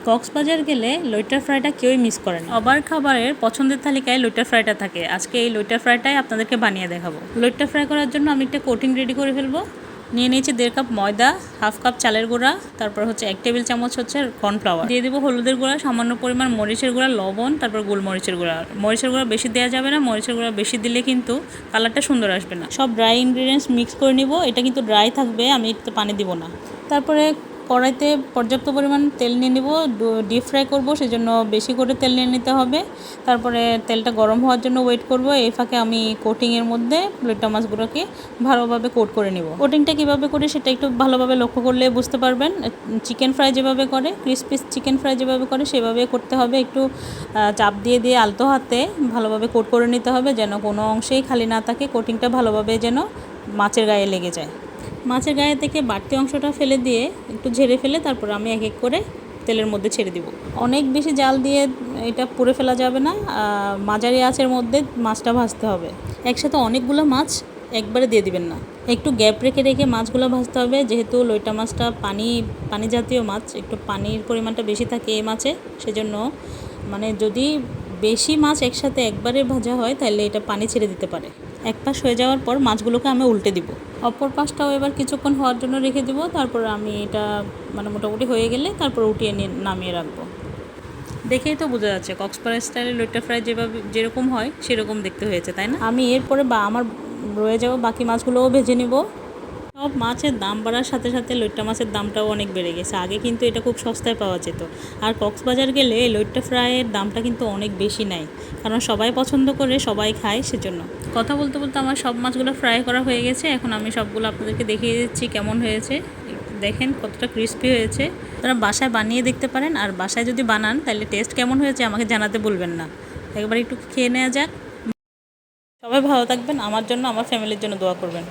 কক্সবাজার গেলে লইট্টা ফ্রাইটা কেউই মিস করে না। সবার খাবারের পছন্দের তালিকায় লইট্টা ফ্রাইটা থাকে। আজকে এই লইট্টা ফ্রাইটাই আপনাদেরকে বানিয়ে দেখাবো। লইট্টা ফ্রাই করার জন্য আমি একটা কোটিং রেডি করে ফেলবো। নিয়ে নিয়েছি 1.5 কাপ ময়দা, 1/2 কাপ চালের গুঁড়া, তারপর হচ্ছে 1 টেবিল চামচ হচ্ছে কর্নফ্লাওয়ার। দিয়ে দেবো হলুদের গুঁড়া, সামান্য পরিমাণ মরিচের গুঁড়া, লবণ, তারপর গোলমরিচের গুঁড়া। মরিচের গুঁড়া বেশি দেওয়া যাবে না, মরিচের গুঁড়া বেশি দিলে কিন্তু কালারটা সুন্দর আসবে না। সব ড্রাই ইনগ্রিডিয়েন্টস মিক্স করে নিব। এটা কিন্তু ড্রাই থাকবে, আমি একটু পানি দিব না। তারপরে কড়াইতে পর্যাপ্ত পরিমাণ তেল নিয়ে নিব। ডিপ ফ্রাই করব, সেজন্য বেশি করে তেল নিয়ে নিতে হবে। তারপরে তেলটা গরম হওয়ার জন্য ওয়েট করব। এই ফাঁকে আমি কোটিংয়ের মধ্যে লইট্টা মাছগুলোকে ভালোভাবে কোট করে নিব। কোটিংটা কীভাবে করি সেটা একটু ভালোভাবে লক্ষ্য করলে বুঝতে পারবেন। চিকেন ফ্রাই যেভাবে করে, ক্রিসপি চিকেন ফ্রাই যেভাবে করে সেভাবে করতে হবে। একটু চাপ দিয়ে দিয়ে আলতো হাতে ভালোভাবে কোট করে নিতে হবে, যেন কোনো অংশেই খালি না থাকে। কোটিংটা ভালোভাবে যেন মাছের গায়ে লেগে যায়। মাছের গায়ে থেকে বাড়তি অংশটা ফেলে দিয়ে একটু ঝেড়ে ফেলে তারপর আমি এক এক করে তেলের মধ্যে ছেড়ে দিব। অনেক বেশি জাল দিয়ে এটা পুড়ে ফেলা যাবে না, মাঝারি আঁচের মধ্যে মাছটা ভাজতে হবে। একসাথে অনেকগুলো মাছ একবারে দিয়ে দিবেন না, একটু গ্যাপ রেখে রেখে মাছগুলো ভাজতে হবে। যেহেতু লইট্টা মাছটা পানি জাতীয় মাছ, একটু পানির পরিমাণটা বেশি থাকে এই মাছে, সেজন্য যদি বেশি মাছ একসাথে একবারে ভাজা হয় তাহলে এটা পানি ছেড়ে দিতে পারে। এক পাশ হয়ে যাওয়ার পর মাছগুলোকে আমি উল্টে দিব। অপর পাশটাও এবার কিছুক্ষণ হওয়ার জন্য রেখে দিব। তারপর আমি এটা মোটামুটি হয়ে গেলে তারপর উঠিয়ে নামিয়ে রাখবো। দেখেই তো বোঝা যাচ্ছে কক্সবাজার স্টাইলে লইট্টা ফ্রাই যেরকম হয় সেরকম দেখতে হয়েছে, তাই না? আমি এরপরে আমার রয়ে যাওয়া বাকি মাছগুলোও ভেজে নিব। সব মাছের দাম বাড়ার সাথে সাথে লইট্টা মাছের দামটাও অনেক বেড়ে গেছে। আগে কিন্তু এটা খুব সস্তায় পাওয়া যেত, আর কক্সবাজার গেলে লইট্টা ফ্রাইয়ের দামটা কিন্তু অনেক বেশি নেয়, কারণ সবাই পছন্দ করে, সবাই খায়। সেজন্য কথা বলতে বলতে আমার সব মাছগুলো ফ্রাই করা হয়ে গেছে। এখন আমি সবগুলো আপনাদেরকে দেখিয়ে দিচ্ছি কেমন হয়েছে। দেখেন কতটা ক্রিস্পি হয়েছে। আপনারা বাসায় বানিয়ে দেখতে পারেন, আর বাসায় যদি বানান তাহলে টেস্ট কেমন হয়েছে আমাকে জানাতে ভুলবেন না। একবার একটু খেয়ে নেওয়া যাক। সবাই ভালো থাকবেন, আমার জন্য, আমার ফ্যামিলির জন্য দোয়া করবেন।